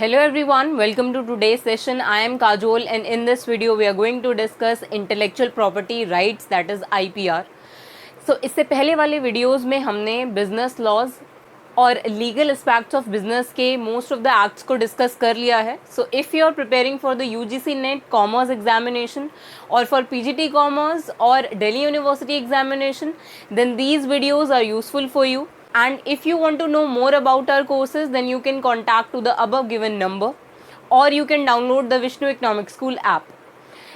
Hello everyone, welcome to today's session. I am Kajol and in this video we are going to discuss intellectual property rights, that is IPR. So इससे पहले वाले videos में हमने business laws और legal aspects of business के most of the acts को discuss कर लिया है. So if you are preparing for the UGC NET commerce examination और फॉर पीजीटी कॉमर्स और Delhi university examination, then these videos are useful for you. And if you want to know more about our courses, then you can contact to the above given number or you can download the Vishnu Economic School app.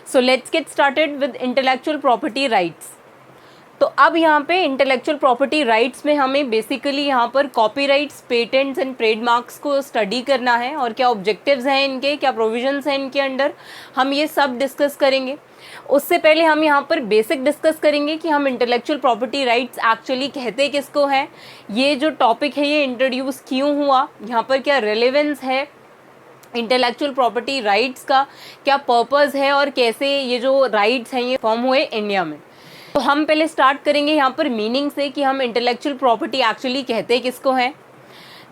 So let's get started with intellectual property rights. तो अब यहाँ पे intellectual property rights में हमें basically यहाँ पर copyrights, patents and trademarks को study करना है और क्या ऑब्जेक्टिव्स हैं इनके, क्या प्रोविजंस हैं इनके अंडर, हम ये सब डिस्कस करेंगे. उससे पहले हम यहाँ पर बेसिक डिस्कस करेंगे कि हम इंटेलेक्चुअल प्रॉपर्टी राइट्स एक्चुअली कहते किसको हैं, ये जो टॉपिक है ये इंट्रोड्यूस क्यों हुआ, यहाँ पर क्या रेलेवेंस है इंटेलेक्चुअल प्रॉपर्टी राइट्स का, क्या पर्पज़ है और कैसे ये जो राइट्स हैं ये फॉर्म हुए इंडिया में. तो हम पहले स्टार्ट करेंगे यहाँ पर मीनिंग से कि हम इंटेलेक्चुअल प्रॉपर्टी एक्चुअली कहते किसको हैं.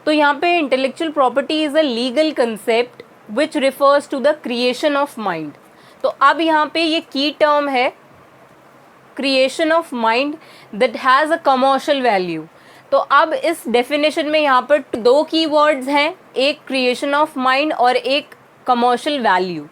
तो यहाँ पे intellectual property is a legal concept which refers to the creation of mind. तो अब यहाँ पे ये की टर्म है creation of mind that has a commercial value. तो अब इस डेफिनेशन में यहाँ पर दो कीवर्ड्स हैं, एक क्रिएशन ऑफ माइंड और एक कमर्शियल वैल्यू.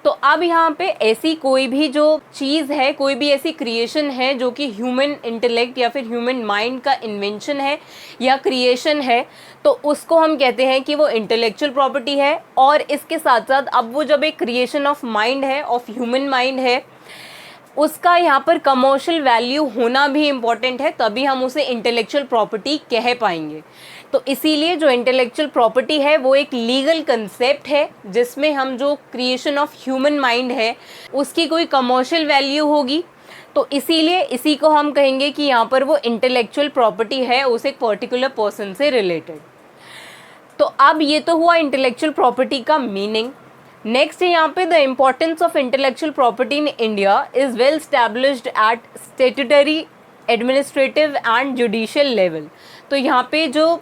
तो अब यहाँ पे ऐसी कोई भी जो चीज़ है, कोई भी ऐसी क्रिएशन है जो कि ह्यूमन इंटेलेक्ट या फिर ह्यूमन माइंड का इन्वेंशन है या क्रिएशन है, तो उसको हम कहते हैं कि वो इंटेलेक्चुअल प्रॉपर्टी है. और इसके साथ साथ अब वो जब एक क्रिएशन ऑफ माइंड है, ऑफ ह्यूमन माइंड है, उसका यहाँ पर कमर्शियल वैल्यू होना भी इम्पॉर्टेंट है, तभी हम उसे इंटेलेक्चुअल प्रॉपर्टी कह पाएंगे. तो इसीलिए जो इंटेलेक्चुअल प्रॉपर्टी है वो एक लीगल कंसेप्ट है जिसमें हम जो क्रिएशन ऑफ ह्यूमन माइंड है उसकी कोई कमर्शियल वैल्यू होगी. तो इसीलिए इसी को हम कहेंगे कि यहाँ पर वो इंटेलेक्चुअल प्रॉपर्टी है उस एक पर्टिकुलर पर्सन से रिलेटेड. तो अब ये तो हुआ इंटेलेक्चुअल प्रॉपर्टी का मीनिंग. नेक्स्ट है यहाँ पे the importance of intellectual property in India is well established at statutory, administrative and judicial level. तो यहाँ पे जो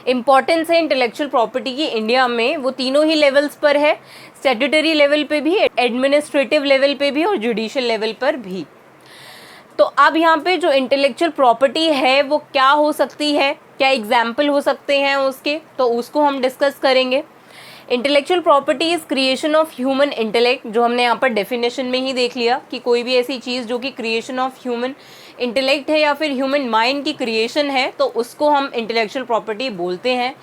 इम्पॉर्टेंस है इंटेलेक्चुअल प्रॉपर्टी की इंडिया में वो तीनों ही लेवल्स पर है, स्टैट्यूटरी लेवल पे भी, एडमिनिस्ट्रेटिव लेवल पे भी और जुडिशियल लेवल पर भी. तो अब यहाँ पे जो इंटेलेक्चुअल प्रॉपर्टी है वो क्या हो सकती है, क्या एग्जाम्पल हो सकते हैं उसके, तो उसको हम डिस्कस करेंगे. Intellectual property is creation of human intellect, जो हमने यहाँ पर डेफिनेशन में ही देख लिया कि कोई भी ऐसी चीज़ जो कि क्रिएशन ऑफ ह्यूमन इंटेलेक्ट है या फिर ह्यूमन माइंड की क्रिएशन है तो उसको हम इंटेलेक्चुअल प्रॉपर्टी बोलते हैं.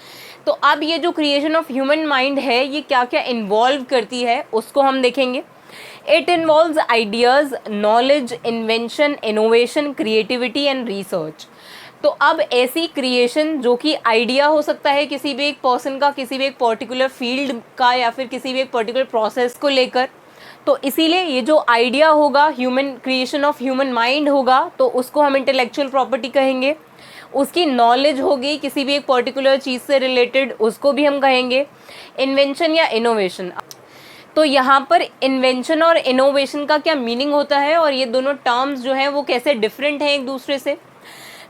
तो अब ये जो क्रिएशन ऑफ ह्यूमन माइंड है ये क्या क्या इन्वॉल्व करती है उसको हम देखेंगे. It involves ideas, knowledge, invention, innovation, creativity and research. तो अब ऐसी क्रिएशन जो कि आइडिया हो सकता है किसी भी एक पर्सन का, किसी भी एक पर्टिकुलर फील्ड का या फिर किसी भी एक पर्टिकुलर प्रोसेस को लेकर, तो इसीलिए ये जो आइडिया होगा, human creation of human mind होगा, तो उसको हम इंटेलेक्चुअल प्रॉपर्टी कहेंगे. उसकी नॉलेज होगी किसी भी एक पर्टिकुलर चीज़ से रिलेटेड, उसको भी हम कहेंगे. इन्वेंशन या इनोवेशन, तो यहाँ पर इन्वेंशन और इनोवेशन का क्या मीनिंग होता है और ये दोनों टर्म्स जो हैं वो कैसे डिफरेंट हैं एक दूसरे से.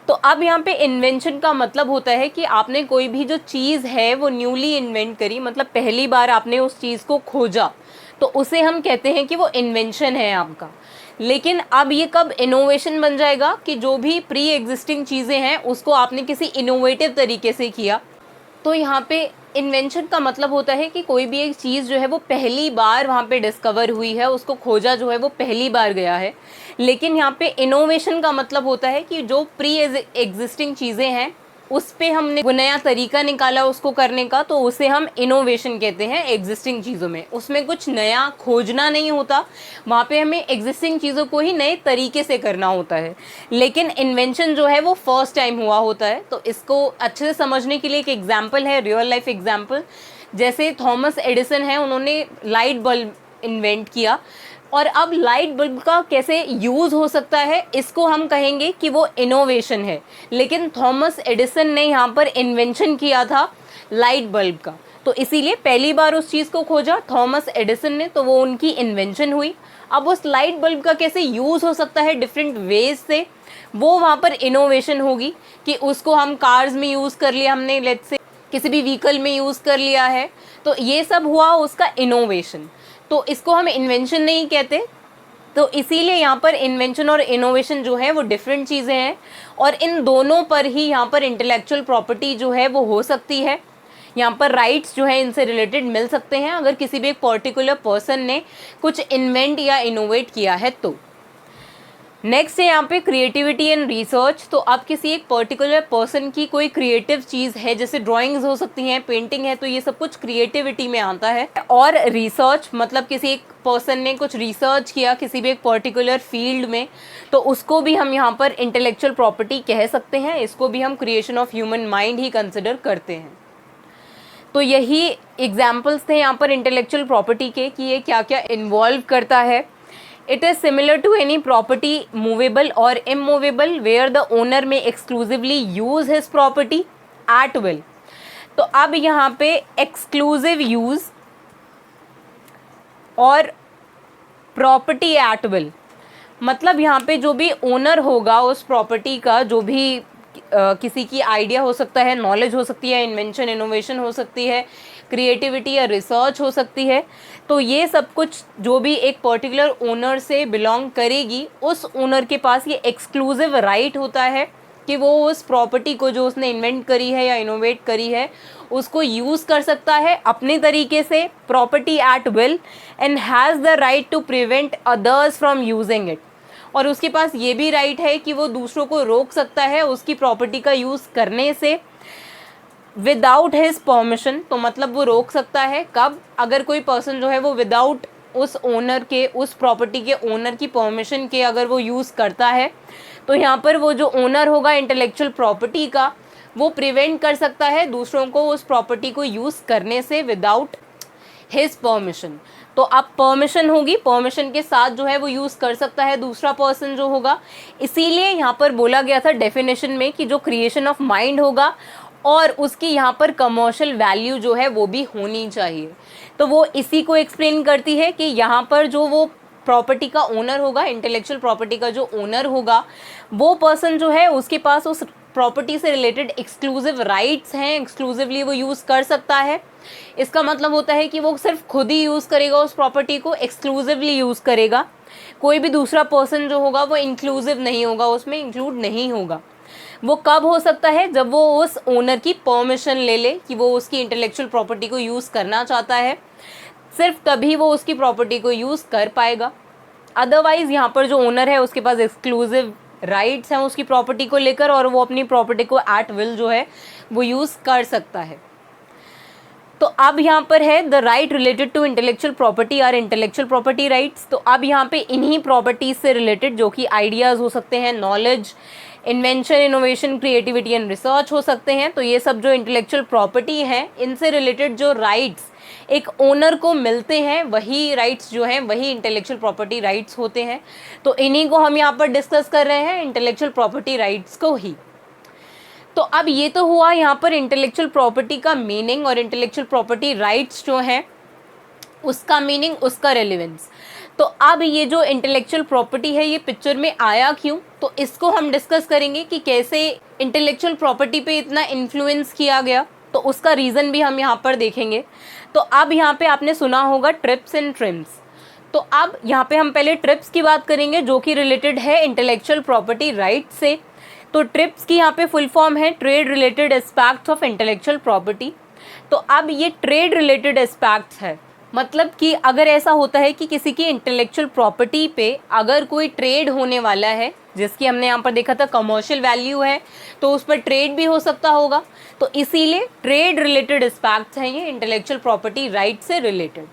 तो अब यहाँ पे इन्वेंशन का मतलब होता है कि आपने कोई भी जो चीज़ है वो न्यूली इन्वेंट करी, मतलब पहली बार आपने उस चीज़ को खोजा, तो उसे हम कहते हैं कि वो इन्वेंशन है आपका. लेकिन अब ये कब इनोवेशन बन जाएगा कि जो भी प्री एग्जिस्टिंग चीज़ें हैं उसको आपने किसी इनोवेटिव तरीके से किया. तो यहाँ पे इन्वेंशन का मतलब होता है कि कोई भी एक चीज़ जो है वो पहली बार वहाँ पे डिस्कवर हुई है, उसको खोजा जो है वो पहली बार गया है. लेकिन यहाँ पे इनोवेशन का मतलब होता है कि जो प्री एग्जिस्टिंग चीज़ें हैं उस पे हमने वो नया तरीका निकाला उसको करने का, तो उसे हम इनोवेशन कहते हैं. एग्जिस्टिंग चीज़ों में उसमें कुछ नया खोजना नहीं होता, वहाँ पे हमें एग्जिस्टिंग चीज़ों को ही नए तरीके से करना होता है. लेकिन इन्वेंशन जो है वो फर्स्ट टाइम हुआ होता है. तो इसको अच्छे से समझने के लिए एक एग्जाम्पल है, रियल लाइफ एग्जाम्पल. जैसे थॉमस एडिसन है, उन्होंने लाइट बल्ब इन्वेंट किया, और अब लाइट बल्ब का कैसे यूज़ हो सकता है इसको हम कहेंगे कि वो इनोवेशन है. लेकिन थॉमस एडिसन ने यहाँ पर इन्वेंशन किया था लाइट बल्ब का, तो इसीलिए पहली बार उस चीज़ को खोजा थॉमस एडिसन ने, तो वो उनकी इन्वेंशन हुई. अब उस लाइट बल्ब का कैसे यूज़ हो सकता है डिफरेंट वेज से, वो वहाँ पर इनोवेशन होगी कि उसको हम कार्स में यूज़ कर लिया हमने, लेट्स से किसी भी व्हीकल में यूज़ कर लिया है, तो ये सब हुआ उसका इनोवेशन। तो इसको हम इन्वेंशन नहीं कहते। तो इसीलिए यहाँ पर इन्वेंशन और इनोवेशन जो है वो डिफरेंट चीज़ें हैं, और इन दोनों पर ही यहाँ पर इंटेलेक्चुअल प्रॉपर्टी जो है वो हो सकती है। यहाँ पर राइट्स जो है इनसे रिलेटेड मिल सकते हैं अगर किसी भी एक पर्टिकुलर पर्सन ने कुछ इन्वेंट या इनोवेट किया है तो। नेक्स्ट है यहाँ पे क्रिएटिविटी एंड रिसर्च। तो अब किसी एक पर्टिकुलर पर्सन की कोई क्रिएटिव चीज़ है, जैसे ड्राइंग्स हो सकती हैं, पेंटिंग है, तो ये सब कुछ क्रिएटिविटी में आता है। और रिसर्च मतलब किसी एक पर्सन ने कुछ रिसर्च किया किसी भी एक पर्टिकुलर फील्ड में, तो उसको भी हम यहाँ पर इंटेलेक्चुअल प्रॉपर्टी कह सकते हैं। इसको भी हम creation of human mind he consider करते हैं। तो यही एग्जाम्पल्स थे यहाँ पर इंटेलेक्चुअल प्रॉपर्टी के कि ये क्या क्या इन्वॉल्व करता है। It is similar to any property movable or immovable where the owner may exclusively use his property at will। तो अब यहाँ पे exclusive use और property at will मतलब यहाँ पे जो भी ओनर होगा उस प्रॉपर्टी का, जो भी किसी की आइडिया हो सकता है, नॉलेज हो सकती है, इन्वेंशन इनोवेशन हो सकती है, क्रिएटिविटी या रिसर्च हो सकती है, तो ये सब कुछ जो भी एक पर्टिकुलर ओनर से बिलोंग करेगी, उस ओनर के पास ये एक्सक्लूसिव राइट होता है कि वो उस प्रॉपर्टी को जो उसने इन्वेंट करी है या इनोवेट करी है उसको यूज़ कर सकता है अपने तरीके से, property at will, and has the right to prevent others from using it. और उसके पास ये भी राइट है कि वो दूसरों को रोक सकता है उसकी प्रॉपर्टी का यूज़ करने से विदाउट हिज परमिशन। तो मतलब वो रोक सकता है कब, अगर कोई पर्सन जो है वो विदाउट उस ओनर के, उस प्रॉपर्टी के ओनर की परमिशन के अगर वो यूज़ करता है, तो यहाँ पर वो जो ओनर होगा इंटेलेक्चुअल प्रॉपर्टी का, वो प्रिवेंट कर सकता है दूसरों को उस प्रॉपर्टी को यूज़ करने से विदाउट हिज परमिशन। तो अब परमिशन होगी, परमिशन के साथ जो है वो यूज़ कर सकता है दूसरा पर्सन जो होगा। इसीलिए यहाँ पर बोला गया था डेफिनेशन में कि जो क्रिएशन ऑफ माइंड होगा और उसकी यहाँ पर कमर्शियल वैल्यू जो है वो भी होनी चाहिए। तो वो इसी को एक्सप्लेन करती है कि यहाँ पर जो वो प्रॉपर्टी का ओनर होगा, इंटेलेक्चुअल प्रॉपर्टी का जो ओनर होगा, वो पर्सन जो है उसके पास उस प्रॉपर्टी से रिलेटेड एक्सक्लूसिव राइट्स हैं, एक्सक्लूसिवली वो यूज़ कर सकता है। इसका मतलब होता है कि वो सिर्फ खुद ही यूज़ करेगा उस प्रॉपर्टी को, एक्सक्लूसिवली यूज़ करेगा। कोई भी दूसरा पर्सन जो होगा वो इंक्लूसिव नहीं होगा, उसमें इंक्लूड नहीं होगा। वो कब हो सकता है, जब वो उस ओनर की परमिशन ले ले कि वो उसकी इंटेलेक्चुअल प्रॉपर्टी को यूज़ करना चाहता है, सिर्फ तभी वो उसकी प्रॉपर्टी को यूज़ कर पाएगा। अदरवाइज़ यहाँ पर जो ओनर है उसके पास एक्सक्लूसिव राइट्स हैं उसकी प्रॉपर्टी को लेकर, और वो अपनी प्रॉपर्टी को एट विल जो है वो यूज़ कर सकता है। तो अब यहाँ पर है the right related to intellectual property are intellectual property rights. तो अब यहाँ पे इन्हीं प्रॉपर्टीज से रिलेटेड जो कि आइडियाज़ हो सकते हैं, knowledge, invention, innovation, creativity and research हो सकते हैं, तो ये सब जो इंटेलेक्चुअल प्रॉपर्टी हैं इनसे रिलेटेड जो राइट्स एक ओनर को मिलते हैं, वही राइट्स जो हैं वही इंटेलेक्चुअल प्रॉपर्टी राइट्स होते हैं। तो इन्हीं को हम यहाँ पर डिस्कस कर रहे हैं, इंटेलेक्चुअल प्रॉपर्टी राइट्स को ही। तो अब ये तो हुआ यहाँ पर इंटेलेक्चुअल प्रॉपर्टी का मीनिंग और इंटेलेक्चुअल प्रॉपर्टी राइट्स जो हैं उसका मीनिंग, उसका रेलेवेंस। तो अब ये जो इंटेलेक्चुअल प्रॉपर्टी है ये पिक्चर में आया क्यों, तो इसको हम डिस्कस करेंगे कि कैसे इंटेलेक्चुअल प्रॉपर्टी पे इतना इन्फ्लुएंस किया गया, तो उसका रीज़न भी हम यहाँ पर देखेंगे। तो अब यहाँ पे आपने सुना होगा ट्रिप्स एंड ट्रिम्स। तो अब यहाँ पे हम पहले ट्रिप्स की बात करेंगे जो कि रिलेटेड है इंटेलेक्चुअल प्रॉपर्टी राइट से। तो ट्रिप्स की यहाँ पे फुल फॉर्म है trade related aspects of intellectual property. तो अब ये ट्रेड रिलेटेड एस्पेक्ट्स है, मतलब कि अगर ऐसा होता है कि किसी की इंटेलेक्चुअल प्रॉपर्टी पे अगर कोई ट्रेड होने वाला है, जिसकी हमने यहाँ पर देखा था कमर्शियल वैल्यू है, तो उस पर ट्रेड भी हो सकता होगा। तो इसीलिए ट्रेड रिलेटेड एस्पेक्ट्स हैं ये इंटेलेक्चुअल प्रॉपर्टी राइट से रिलेटेड।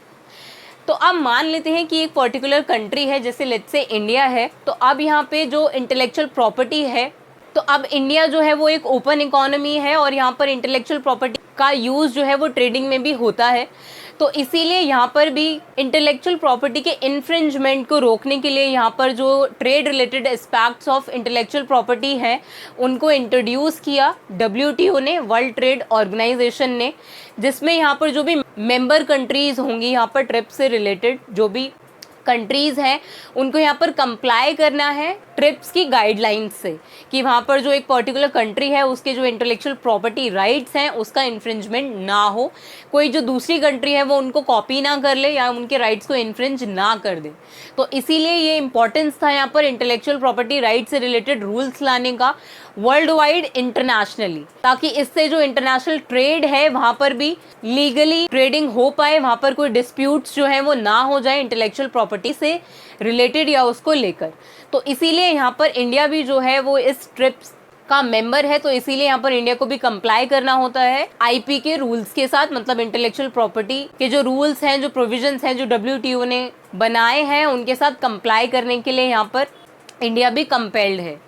तो अब मान लेते हैं कि एक पर्टिकुलर कंट्री है, जैसे लेट्स से इंडिया है। तो अब यहाँ पे जो इंटेलेक्चुअल प्रॉपर्टी है, तो अब इंडिया जो है वो एक ओपन इकोनॉमी है और यहाँ पर इंटेलेक्चुअल प्रॉपर्टी का यूज़ जो है वो ट्रेडिंग में भी होता है। तो इसीलिए यहाँ पर भी इंटेलेक्चुअल प्रॉपर्टी के इन्फ्रिंजमेंट को रोकने के लिए यहाँ पर जो trade related aspects of intellectual property हैं उनको इंट्रोड्यूस किया WTO ने, वर्ल्ड ट्रेड ऑर्गेनाइजेशन ने, जिसमें यहाँ पर जो भी मेंबर कंट्रीज़ होंगी यहाँ पर ट्रिप्स से रिलेटेड जो भी कंट्रीज़ हैं उनको यहाँ पर कंप्लाई करना है ट्रिप्स की गाइडलाइंस से, कि वहाँ पर जो एक पर्टिकुलर कंट्री है उसके जो इंटेलेक्चुअल प्रॉपर्टी राइट्स हैं उसका इन्फ्रिंजमेंट ना हो, कोई जो दूसरी कंट्री है वो उनको कॉपी ना कर ले या उनके राइट्स को इन्फ्रिंज ना कर दे। तो इसीलिए ये इंपॉर्टेंस था यहाँ पर इंटेलेक्चुअल प्रॉपर्टी राइट से रिलेटेड रूल्स लाने का वर्ल्ड वाइड इंटरनेशनली, ताकि इससे जो इंटरनेशनल ट्रेड है वहाँ पर भी लीगली ट्रेडिंग हो पाए, वहाँ पर कोई डिस्प्यूट्स जो हैं वो ना हो जाए इंटेलेक्चुअल प्रॉपर्टी से रिलेटेड या उसको लेकर। तो इसीलिए यहाँ पर इंडिया भी जो है वो इस ट्रिप्स का मेंबर है, तो इसीलिए यहाँ पर इंडिया को भी कंप्लाई करना होता है आईपी के रूल्स के साथ, मतलब इंटेलेक्चुअल प्रॉपर्टी के जो रूल्स हैं, जो प्रोविजंस हैं, जो डब्ल्यूटीओ ने बनाए हैं उनके साथ कंप्लाई करने के लिए यहाँ पर इंडिया भी कंपेल्ड है।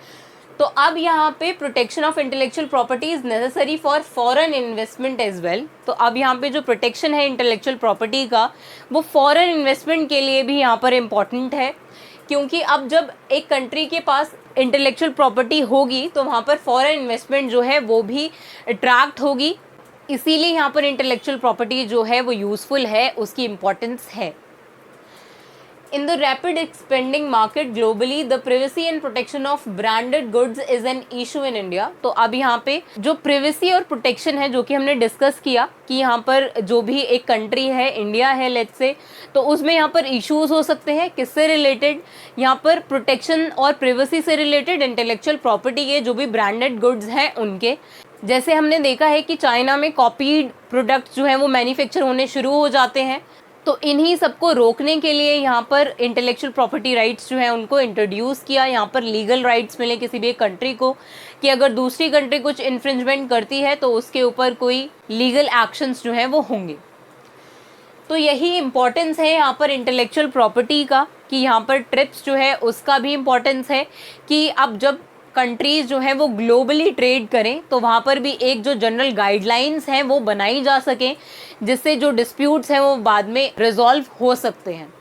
तो अब यहाँ पे protection of intellectual property is necessary for foreign investment as well. तो अब यहाँ पे जो प्रोटेक्शन है इंटेलेक्चुअल प्रॉपर्टी का वो फॉरेन इन्वेस्टमेंट के लिए भी यहाँ पर इम्पॉर्टेंट है, क्योंकि अब जब एक कंट्री के पास इंटेलेक्चुअल प्रॉपर्टी होगी तो वहाँ पर फॉरेन इन्वेस्टमेंट जो है वो भी अट्रैक्ट होगी। इसीलिए यहाँ पर इंटेलेक्चुअल प्रॉपर्टी जो है वो यूज़फुल है, उसकी इम्पोर्टेंस है। In the rapid expanding market globally, the privacy and protection of branded goods is an issue in India। तो अब यहाँ पे जो privacy और protection है जो कि हमने डिस्कस किया कि यहाँ पर जो भी एक कंट्री है, इंडिया है लेट्स से, तो उसमें यहाँ पर इश्यूज हो सकते हैं किससे रिलेटेड, यहाँ पर प्रोटेक्शन और privacy से रिलेटेड इंटेलेक्चुअल प्रॉपर्टी के जो भी ब्रांडेड गुड्स हैं उनके। जैसे हमने देखा है कि चाइना में कॉपीड प्रोडक्ट्स जो हैं वो मैन्युफैक्चर होने शुरू हो जाते हैं, तो इन्हीं सबको रोकने के लिए यहाँ पर इंटेलेक्चुअल प्रॉपर्टी राइट्स जो हैं उनको इंट्रोड्यूस किया। यहाँ पर लीगल राइट्स मिले किसी भी एक कंट्री को कि अगर दूसरी कंट्री कुछ इन्फ्रिंजमेंट करती है तो उसके ऊपर कोई लीगल एक्शंस जो हैं वो होंगे। तो यही इम्पोर्टेंस है यहाँ पर इंटेलेक्चुअल प्रॉपर्टी का, कि यहाँ पर ट्रिप्स जो है उसका भी इम्पोर्टेंस है कि अब जब कंट्रीज़ जो हैं वो ग्लोबली ट्रेड करें तो वहाँ पर भी एक जो जनरल गाइडलाइंस हैं वो बनाई जा सकें, जिससे जो डिस्प्यूट्स हैं वो बाद में रिजॉल्व हो सकते हैं।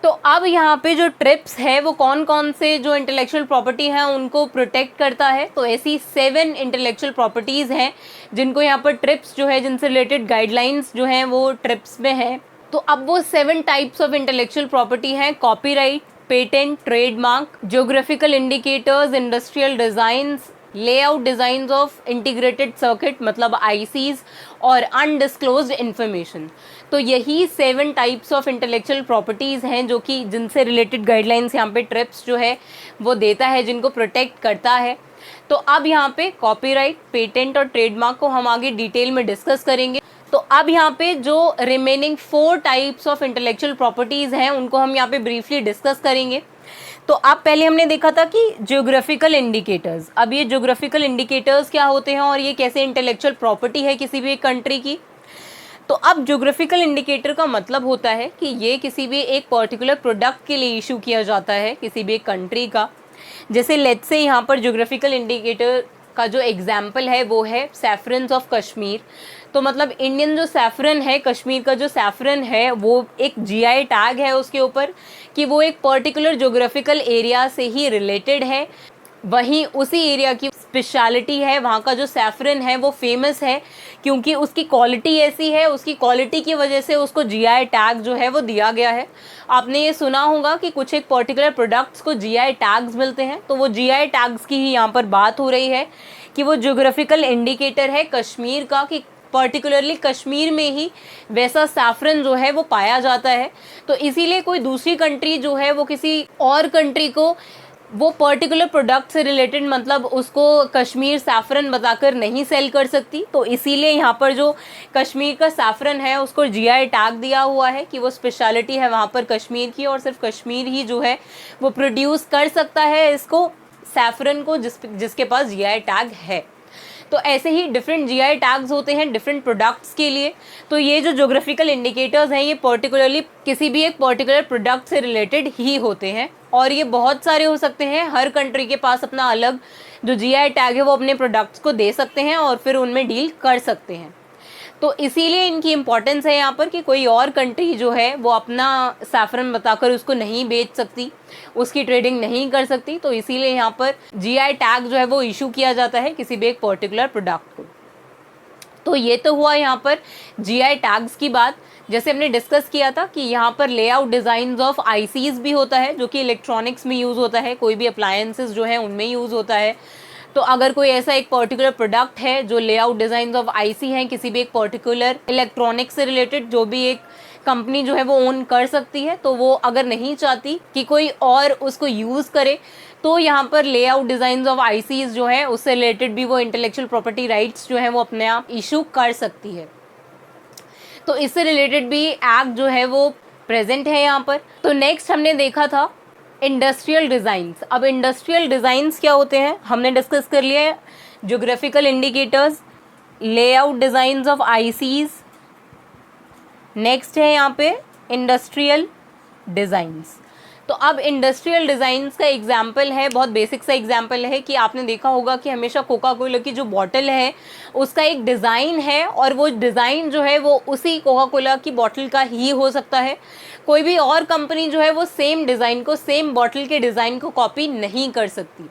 तो अब यहाँ पे जो ट्रिप्स है वो कौन कौन से जो इंटेलेक्चुअल प्रॉपर्टी हैं उनको प्रोटेक्ट करता है। तो ऐसी 7 इंटेलेक्चुअल प्रॉपर्टीज़ हैं जिनको यहाँ पर ट्रिप्स जो है, जिनसे रिलेटेड गाइडलाइंस जो हैं वो ट्रिप्स में हैं। तो अब वो 7 टाइप्स ऑफ इंटेलेक्चुअल प्रॉपर्टी हैं: copyright, patent, trademark, geographical indicators, industrial designs, layout designs of integrated circuit मतलब आईसीज, और अनडिस्क्लोज्ड इंफॉर्मेशन। तो यही 7 टाइप्स ऑफ इंटेलेक्चुअल प्रॉपर्टीज़ हैं जो कि जिनसे रिलेटेड गाइडलाइंस यहाँ पे ट्रिप्स जो है वो देता है, जिनको प्रोटेक्ट करता है। तो अब यहाँ पे कॉपीराइट, पेटेंट और ट्रेडमार्क को हम आगे डिटेल में डिस्कस करेंगे। तो अब यहाँ पे जो remaining 4 types of intellectual properties हैं उनको हम यहाँ पे ब्रीफली डिस्कस करेंगे। तो अब पहले हमने देखा था कि ज्योग्राफिकल इंडिकेटर्स। अब ये ज्योग्राफिकल इंडिकेटर्स क्या होते हैं और ये कैसे इंटेलेक्चुअल प्रॉपर्टी है किसी भी एक कंट्री की। तो अब ज्योग्राफिकल इंडिकेटर का मतलब होता है कि ये किसी भी एक पर्टिकुलर प्रोडक्ट के लिए इशू किया जाता है किसी भी एक कंट्री का। जैसे लेट्स से यहाँ पर ज्योग्राफिकल इंडिकेटर का जो एग्जाम्पल है वो है सैफरन्स ऑफ कश्मीर। तो मतलब इंडियन जो सैफरन है, कश्मीर का जो सैफरन है, वो एक जीआई टैग है उसके ऊपर कि वो एक पर्टिकुलर ज्योग्राफिकल एरिया से ही रिलेटेड है। वहीं उसी एरिया की स्पेशलिटी है, वहाँ का जो सैफरन है वो फेमस है क्योंकि उसकी क्वालिटी ऐसी है, उसकी क्वालिटी की वजह से उसको जीआई टैग जो है वो दिया गया है। आपने ये सुना होगा कि कुछ एक पर्टिकुलर प्रोडक्ट्स को जीआई टैग्स मिलते हैं, तो वो जीआई टैग्स की ही यहाँ पर बात हो रही है कि वो ज्योग्राफिकल इंडिकेटर है कश्मीर का, कि पर्टिकुलरली कश्मीर में ही वैसा सैफरन जो है वो पाया जाता है। तो इसीलिए कोई दूसरी कंट्री जो है वो किसी और कंट्री को वो पर्टिकुलर प्रोडक्ट से रिलेटेड मतलब उसको कश्मीर सैफरन बताकर नहीं सेल कर सकती। तो इसीलिए यहाँ पर जो कश्मीर का सैफरन है उसको जीआई टैग दिया हुआ है कि वो स्पेशलिटी है वहाँ पर कश्मीर की, और सिर्फ कश्मीर ही जो है वो प्रोड्यूस कर सकता है इसको सैफरन को, जिसके पास जीआई टैग है। तो ऐसे ही डिफरेंट जीआई टैग्स होते हैं डिफरेंट प्रोडक्ट्स के लिए। तो ये जो ज्योग्राफिकल इंडिकेटर्स हैं ये पर्टिकुलरली किसी भी एक पर्टिकुलर प्रोडक्ट से रिलेटेड ही होते हैं, और ये बहुत सारे हो सकते हैं। हर कंट्री के पास अपना अलग जो जीआई टैग है वो अपने प्रोडक्ट्स को दे सकते हैं और फिर उनमें डील कर सकते हैं। तो इसीलिए इनकी इम्पोर्टेंस है यहाँ पर कि कोई और कंट्री जो है वो अपना सैफरन बताकर उसको नहीं बेच सकती, उसकी ट्रेडिंग नहीं कर सकती। तो इसीलिए यहाँ पर जीआई टैग जो है वो इशू किया जाता है किसी भी एक पर्टिकुलर प्रोडक्ट को। तो ये तो हुआ यहाँ पर जीआई टैग्स की बात। जैसे हमने डिस्कस किया था कि यहाँ पर लेआउट डिज़ाइंस ऑफ आईसीज भी होता है, जो कि इलेक्ट्रॉनिक्स में यूज़ होता है, कोई भी अप्लायंसेस जो है उनमें यूज़ होता है। तो अगर कोई ऐसा एक पर्टिकुलर प्रोडक्ट है जो लेआउट डिज़ाइंस ऑफ आईसी हैं, किसी भी एक पर्टिकुलर इलेक्ट्रॉनिक्स से रिलेटेड, जो भी एक कंपनी जो है वो ओन कर सकती है, तो वो अगर नहीं चाहती कि कोई और उसको यूज़ करे, तो यहाँ पर लेआउट डिज़ाइंस ऑफ आईसीज जो है उससे रिलेटेड भी वो इंटेलेक्चुअल प्रॉपर्टी राइट्स जो है वो अपने आप इशू कर सकती है। तो इससे रिलेटेड भी एक्ट जो है वो प्रेजेंट है यहाँ पर। तो नेक्स्ट हमने देखा था इंडस्ट्रियल डिज़ाइंस। अब इंडस्ट्रियल डिज़ाइंस क्या होते हैं हमने डिस्कस कर लिया है। Geographical indicators, layout designs of ICs, next है यहाँ पे इंडस्ट्रियल डिज़ाइंस। तो अब इंडस्ट्रियल डिज़ाइंस का एग्जाम्पल है, बहुत बेसिक सा एग्जाम्पल है कि आपने देखा होगा कि हमेशा कोका कोला की जो बॉटल है उसका एक डिज़ाइन है, और वो डिज़ाइन जो है वो उसी कोका कोला की बॉटल का ही हो सकता है। कोई भी और कंपनी जो है वो सेम डिज़ाइन को, सेम बॉटल के डिज़ाइन को कॉपी नहीं कर सकती।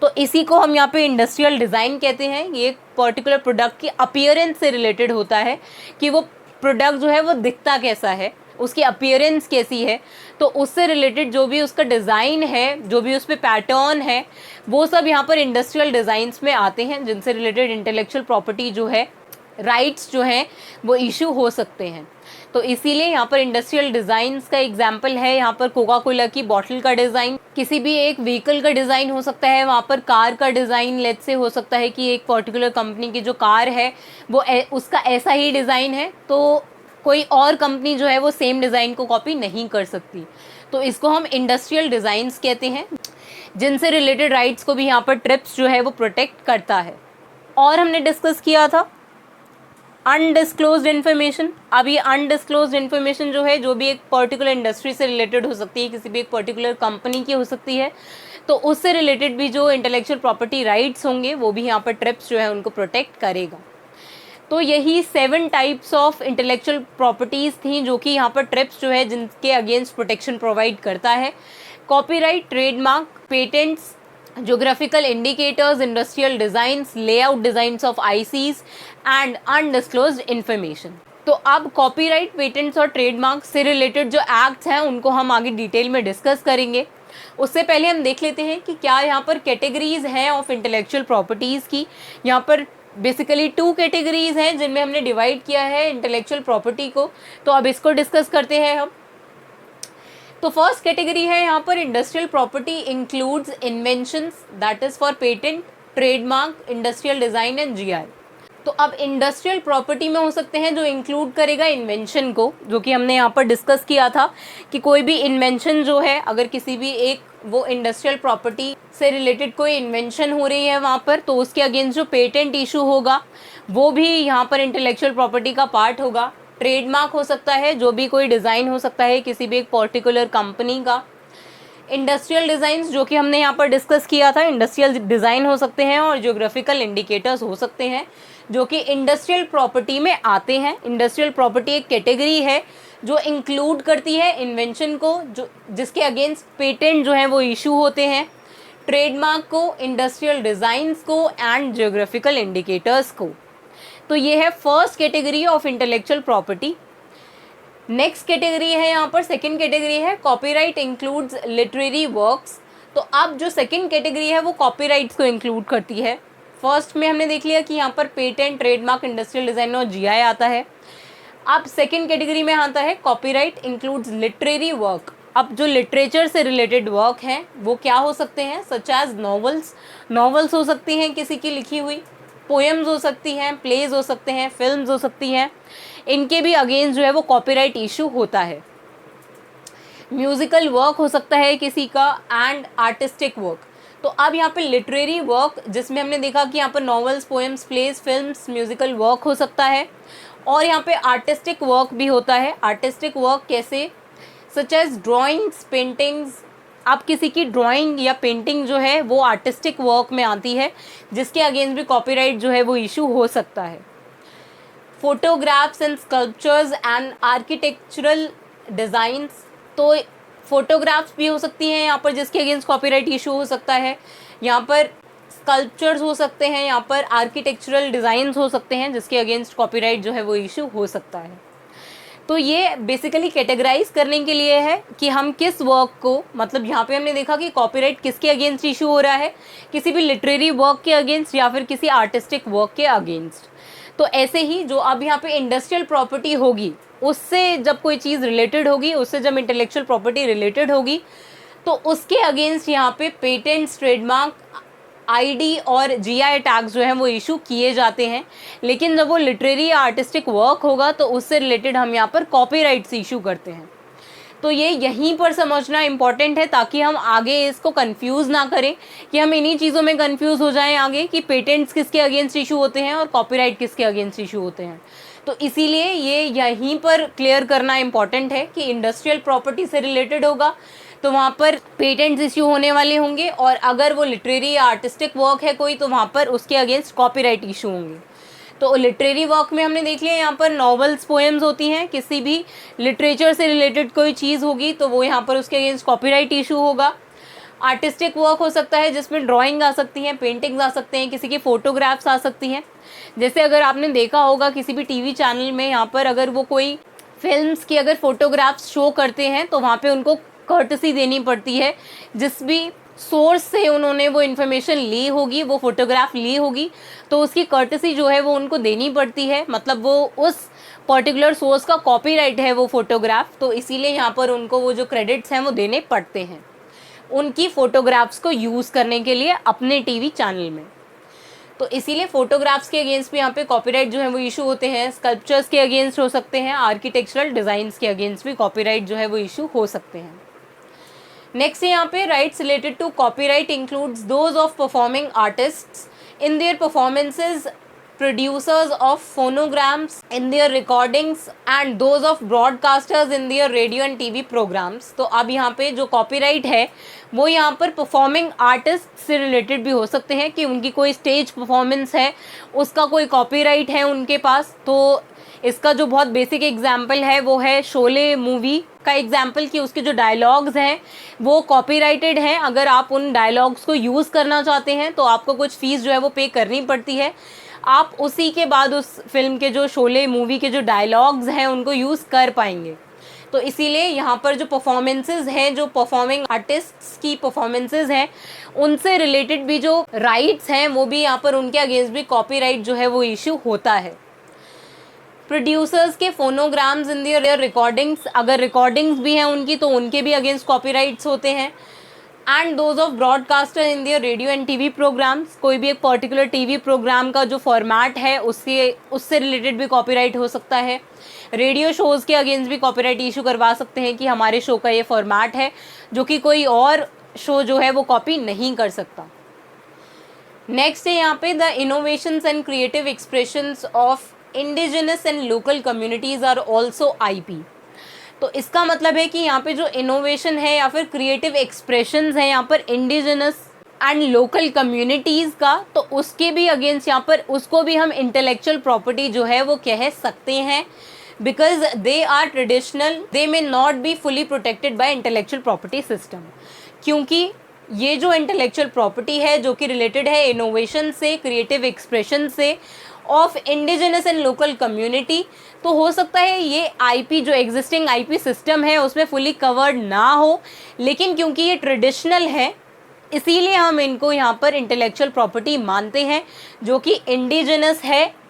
तो इसी को हम यहाँ पे इंडस्ट्रियल डिज़ाइन कहते हैं। ये एक पर्टिकुलर प्रोडक्ट की अपीयरेंस से रिलेटेड होता है कि वो प्रोडक्ट जो है वो दिखता कैसा है, उसकी अपीयरेंस कैसी है। तो उससे रिलेटेड जो भी उसका डिज़ाइन है, जो भी उस पर पैटर्न है, वो सब यहाँ पर इंडस्ट्रियल डिज़ाइंस में आते हैं, जिनसे रिलेटेड इंटेलेक्चुअल प्रॉपर्टी जो है, राइट्स जो हैं वो इशू हो सकते हैं। तो इसीलिए यहाँ पर इंडस्ट्रियल डिज़ाइंस का एग्जाम्पल है यहाँ पर कोका कोला की बॉटल का डिज़ाइन, किसी भी एक व्हीकल का डिज़ाइन हो सकता है, वहाँ पर कार का डिज़ाइन लेट्स से हो सकता है कि एक पर्टिकुलर कंपनी की जो कार है वो उसका ऐसा ही डिज़ाइन है, तो कोई और कंपनी जो है वो सेम डिज़ाइन को कॉपी नहीं कर सकती। तो इसको हम इंडस्ट्रियल डिज़ाइंस कहते हैं, जिनसे रिलेटेड राइट्स को भी यहाँ पर ट्रिप्स जो है वो प्रोटेक्ट करता है। और हमने डिस्कस किया था अनडिस्क्लोज्ड इन्फॉर्मेशन। अब ये अनडिस्क्लोज्ड इन्फॉर्मेशन जो है, जो भी एक पर्टिकुलर इंडस्ट्री से रिलेटेड हो सकती है, किसी भी एक पर्टिकुलर कंपनी की हो सकती है, तो उससे रिलेटेड भी जो इंटेलेक्चुअल प्रॉपर्टी राइट्स होंगे वो भी यहाँ पर ट्रिप्स जो है उनको प्रोटेक्ट करेगा। तो यही 7 टाइप्स ऑफ इंटेलेक्चुअल प्रॉपर्टीज़ थी जो कि यहाँ पर ट्रिप्स जो है जिनके अगेंस्ट प्रोटेक्शन प्रोवाइड करता है। Copyright, trademark, patents, geographical indicators, industrial designs, layout designs of ICs and undisclosed information. तो अब कॉपीराइट, पेटेंट्स और ट्रेडमार्क से रिलेटेड जो एक्ट्स हैं उनको हम आगे डिटेल में डिस्कस करेंगे। उससे पहले हम देख लेते हैं कि क्या यहाँ पर कैटेगरीज हैं ऑफ इंटेलेक्चुअल प्रॉपर्टीज़ की। यहाँ पर बेसिकली 2 कैटेगरीज हैं जिनमें हमने डिवाइड किया है इंटेलेक्चुअल प्रॉपर्टी को। तो अब इसको डिस्कस करते हैं हम। तो फर्स्ट कैटेगरी है यहाँ पर industrial property includes inventions, that is for patent, trademark, industrial design and GI. तो अब इंडस्ट्रियल प्रॉपर्टी में हो सकते हैं जो इंक्लूड करेगा इन्वेंशन को, जो कि हमने यहाँ पर डिस्कस किया था कि कोई भी इन्वेंशन जो है, अगर किसी भी एक वो इंडस्ट्रियल प्रॉपर्टी से रिलेटेड कोई इन्वेंशन हो रही है वहाँ पर, तो उसके अगेंस्ट जो पेटेंट इशू होगा वो भी यहाँ पर इंटेलेक्चुअल प्रॉपर्टी का पार्ट होगा। ट्रेडमार्क हो सकता है, जो भी कोई डिज़ाइन हो सकता है किसी भी एक पर्टिकुलर कंपनी का। इंडस्ट्रियल डिज़ाइंस जो कि हमने यहाँ पर डिस्कस किया था, इंडस्ट्रियल डिज़ाइन हो सकते हैं और ज्योग्राफिकल इंडिकेटर्स हो सकते हैं जो कि इंडस्ट्रियल प्रॉपर्टी में आते हैं। इंडस्ट्रियल प्रॉपर्टी एक कैटेगरी है जो इंक्लूड करती है इन्वेंशन को, जो जिसके अगेंस्ट पेटेंट जो है वो इशू होते हैं, ट्रेडमार्क को, इंडस्ट्रियल डिज़ाइंस को एंड ज्योग्राफिकल इंडिकेटर्स को। तो ये है first category of intellectual property. Next category है यहाँ पर, सेकंड कैटेगरी है कॉपीराइट इंक्लूड्स लिटरेरी वर्क्स। तो अब जो सेकंड कैटेगरी है वो कॉपीराइट्स को इंक्लूड करती है। फर्स्ट में हमने देख लिया कि यहाँ पर पेटेंट, ट्रेडमार्क, इंडस्ट्रियल डिज़ाइन और जीआई आता है। अब सेकंड कैटेगरी में आता है कॉपीराइट इंक्लूड्स लिटरेरी वर्क। अब जो लिटरेचर से रिलेटेड वर्क हैं वो क्या हो सकते हैं, सच एज नॉवेल्स हो सकती हैं किसी की लिखी हुई, पोएम्स हो सकती हैं, प्लेज हो सकते हैं, फिल्म्स हो सकती हैं, इनके भी अगेंस्ट जो है वो कॉपीराइट इशू होता है। म्यूज़िकल वर्क हो सकता है किसी का एंड आर्टिस्टिक वर्क। तो अब यहाँ पे लिटरेरी वर्क, जिसमें हमने देखा कि यहाँ पर novels, poems, plays, films, musical work हो सकता है, और यहाँ पे आर्टिस्टिक वर्क भी होता है। आर्टिस्टिक वर्क कैसे, सच एज ड्राइंग्स, पेंटिंग्स। आप किसी की ड्राइंग या पेंटिंग जो है वो आर्टिस्टिक वर्क में आती है, जिसके अगेंस्ट भी कॉपीराइट जो है वो इशू हो सकता है। Photographs and sculptures and architectural designs. तो फोटोग्राफ्स भी हो सकती हैं यहाँ पर जिसके अगेंस्ट कॉपीराइट इशू हो सकता है। यहाँ पर स्कल्पचर्स हो सकते हैं, यहाँ पर आर्किटेक्चरल डिज़ाइंस हो सकते हैं जिसके अगेंस्ट कॉपीराइट जो है वो इशू हो सकता है। तो ये बेसिकली कैटेगराइज करने के लिए है कि हम किस वर्क को, मतलब यहाँ पे हमने देखा कि कॉपीराइट किसके अगेंस्ट इशू हो रहा है, किसी भी लिटरेरी वर्क के अगेंस्ट या फिर किसी आर्टिस्टिक वर्क के अगेंस्ट। तो ऐसे ही जो अब यहाँ पे इंडस्ट्रियल प्रॉपर्टी होगी, उससे जब कोई चीज़ रिलेटेड होगी, उससे जब इंटेलेक्चुअल प्रॉपर्टी रिलेटेड होगी, तो उसके अगेंस्ट यहाँ पे पेटेंट्स, ट्रेडमार्क, आईडी और जीआई टैग्स जो हैं वो इशू किए जाते हैं। लेकिन जब वो लिटरेरी या आर्टिस्टिक वर्क होगा तो उससे रिलेटेड हम यहाँ पर कॉपीराइट्स इशू करते हैं। तो ये यहीं पर समझना इम्पॉर्टेंट है ताकि हम आगे इसको कंफ्यूज ना करें, कि हम इन्हीं चीज़ों में कंफ्यूज हो जाएं आगे कि पेटेंट्स किसके अगेंस्ट इशू होते हैं और कॉपीराइट किसके अगेंस्ट इशू होते हैं। तो इसीलिए ये यहीं पर क्लियर करना इम्पॉर्टेंट है कि इंडस्ट्रियल प्रॉपर्टी से रिलेटेड होगा तो वहाँ पर पेटेंट्स इश्यू होने वाले होंगे, और अगर वो लिटरेरी या आर्टिस्टिक वर्क है कोई तो वहाँ पर उसके अगेंस्ट कॉपीराइट इशू होंगे। तो लिटरेरी वर्क में हमने देख लिया यहाँ पर नॉवेल्स, पोएम्स होती हैं, किसी भी लिटरेचर से रिलेटेड कोई चीज़ होगी तो वो यहाँ पर उसके अगेंस्ट कॉपीराइट इशू होगा। आर्टिस्टिक वर्क हो सकता है जिसमें ड्राइंग आ सकती हैं, पेंटिंग्स आ सकते हैं, किसी की फ़ोटोग्राफ्स आ सकती हैं। जैसे अगर आपने देखा होगा किसी भी टीवी चैनल में यहाँ पर अगर वो कोई फिल्म्स की अगर फ़ोटोग्राफ्स शो करते हैं तो वहाँ पे उनको कर्टसी देनी पड़ती है, जिस भी सोर्स से उन्होंने वो इन्फॉर्मेशन ली होगी, वो फोटोग्राफ ली होगी, तो उसकी कर्टसी जो है वो उनको देनी पड़ती है। मतलब वो उस पर्टिकुलर सोर्स का कॉपीराइट है वो फोटोग्राफ, तो इसीलिए यहाँ पर उनको वो जो क्रेडिट्स हैं वो देने पड़ते हैं उनकी फ़ोटोग्राफ्स को यूज़ करने के लिए अपने टीवी चैनल में। तो इसीलिए फ़ोटोग्राफ्स के अगेंस्ट भी यहाँ पे कॉपीराइट जो है वो इशू होते हैं। स्कल्पचर्स के अगेंस्ट हो सकते हैं, आर्किटेक्चरल डिज़ाइंस के अगेंस्ट भी कॉपीराइट जो है वो इशू हो सकते हैं। नेक्स्ट यहाँ पे rights related to copyright includes those of performing artists in their performances, producers of phonograms in their recordings and those of broadcasters in their radio and TV programs। तो अब यहाँ पे जो कॉपीराइट है वो यहाँ पर परफॉर्मिंग आर्टिस्ट से रिलेटेड भी हो सकते हैं कि उनकी कोई स्टेज परफॉर्मेंस है उसका कोई कॉपीराइट है उनके पास। तो इसका जो बहुत बेसिक एग्जाम्पल है वो है शोले मूवी का एग्जाम्पल, कि उसके जो डायलॉग्स हैं वो कॉपीराइटेड हैं। अगर आप उन डायलॉग्स को यूज़ करना चाहते हैं तो आपको कुछ फ़ीस जो है वो पे करनी पड़ती है। आप उसी के बाद उस फिल्म के जो शोले मूवी के जो डायलॉग्स हैं उनको यूज़ कर पाएंगे। तो इसीलिए यहाँ पर जो परफॉर्मेंसेस हैं, जो परफॉर्मिंग आर्टिस्ट्स की परफॉर्मेंसेस हैं, उनसे रिलेटेड भी जो राइट्स हैं वो भी यहाँ पर उनके अगेंस्ट भी कॉपीराइट जो है वो इशू होता है। प्रोड्यूसर्स के फोनोग्राम्स इन देयर रिकॉर्डिंग्स, अगर रिकॉर्डिंग्स भी हैं उनकी तो उनके भी अगेंस्ट कॉपीराइट्स होते हैं। And those of broadcaster in their radio and TV programs, कोई भी एक पर्टिकुलर टीवी प्रोग्राम का जो फॉर्मेट है उससे रिलेटेड भी कॉपीराइट हो सकता है। रेडियो शोज़ के अगेंस्ट भी कॉपीराइट इशू करवा सकते हैं कि हमारे शो का ये फॉर्मेट है जो कि कोई और शो जो है वो कॉपी नहीं कर सकता। नेक्स्ट है यहाँ पे the innovations and creative expressions of indigenous and local communities are also IP। तो इसका मतलब है कि यहाँ पे जो इनोवेशन है या फिर क्रिएटिव एक्सप्रेशंस हैं यहाँ पर इंडिजिनस एंड लोकल कम्युनिटीज़ का, तो उसके भी अगेंस्ट यहाँ पर उसको भी हम इंटेलेक्चुअल प्रॉपर्टी जो है वो कह सकते हैं, because they are traditional, they may not be fully protected by intellectual property system. क्योंकि ये जो इंटेलेक्चुअल प्रॉपर्टी है जो कि रिलेटेड है इनोवेशन से, क्रिएटिव एक्सप्रेशन से of indigenous and local community, तो हो सकता है ये IP जो एग्जिस्टिंग IP सिस्टम है उसमें फुली कवर्ड ना हो, लेकिन क्योंकि ये ट्रेडिशनल है इसीलिए हम इनको यहाँ पर इंटेलेक्चुअल प्रॉपर्टी मानते हैं, जो कि इंडिजिनस है,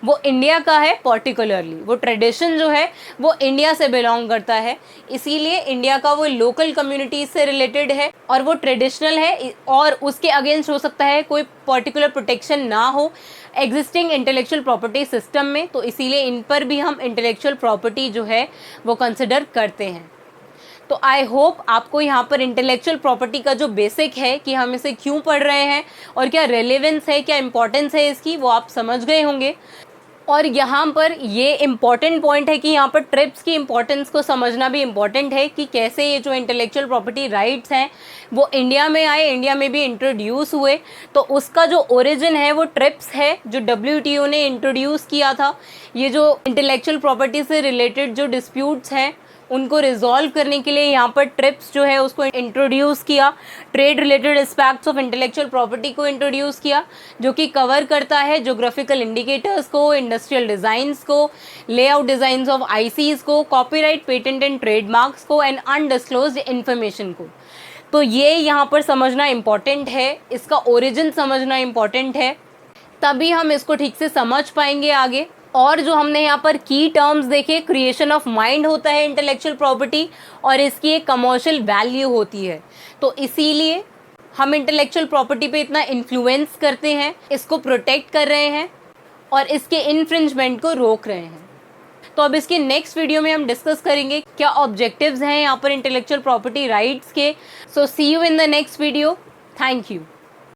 वो इंडिया का है, पर्टिकुलरली वो ट्रेडिशन जो है वो इंडिया से बिलोंग करता है, इसीलिए इंडिया का वो लोकल कम्युनिटीज से रिलेटेड है और वो ट्रेडिशनल है और उसके अगेंस्ट हो सकता है कोई पर्टिकुलर प्रोटेक्शन ना हो एग्जिस्टिंग इंटेलेक्चुअल प्रॉपर्टी सिस्टम में, तो इसीलिए इन पर भी हम इंटेलेक्चुअल प्रॉपर्टी जो है वो कंसिडर करते हैं। तो आई होप आपको यहाँ पर इंटेलेक्चुअल प्रॉपर्टी का जो बेसिक है कि हम इसे क्यों पढ़ रहे हैं और क्या रेलेवेंस है, क्या इंपॉर्टेंस है इसकी, वो आप समझ गए होंगे। और यहाँ पर ये इम्पॉर्टेंट पॉइंट है कि यहाँ पर ट्रिप्स की इम्पॉर्टेंस को समझना भी इम्पॉर्टेंट है कि कैसे ये जो इंटेलेक्चुअल प्रॉपर्टी राइट्स हैं वो इंडिया में आए, इंडिया में भी इंट्रोड्यूस हुए। तो उसका जो ओरिजिन है वो ट्रिप्स है जो WTO ने इंट्रोड्यूस किया था। ये जो इंटेलेक्चुअल प्रॉपर्टी से रिलेटेड जो डिस्प्यूट्स हैं उनको रिजॉल्व करने के लिए यहाँ पर ट्रिप्स जो है उसको इंट्रोड्यूस किया, trade related aspects of intellectual property को इंट्रोड्यूस किया, जो कि कवर करता है ज्योग्राफिकल इंडिकेटर्स को, इंडस्ट्रियल डिज़ाइंस को, लेआउट डिज़ाइंस ऑफ आईसीज को, कॉपीराइट, पेटेंट एंड ट्रेडमार्क्स को एंड अनडिस्क्लोज्ड इन्फॉर्मेशन को। तो ये यहाँ पर समझना इम्पॉर्टेंट है, इसका ओरिजिन समझना इम्पॉर्टेंट है, तभी हम इसको ठीक से समझ पाएंगे आगे। और जो हमने यहाँ पर की टर्म्स देखे, क्रिएशन ऑफ माइंड होता है इंटेलेक्चुअल प्रॉपर्टी और इसकी एक कमर्शियल वैल्यू होती है। तो इसीलिए हम इंटेलेक्चुअल प्रॉपर्टी पे इतना इन्फ्लुएंस करते हैं, इसको प्रोटेक्ट कर रहे हैं और इसके इन्फ्रिंजमेंट को रोक रहे हैं। तो अब इसके नेक्स्ट वीडियो में हम डिस्कस करेंगे क्या ऑब्जेक्टिव्स हैं यहाँ पर इंटेलेक्चुअल प्रॉपर्टी राइट्स के। So see you in the next video. Thank you.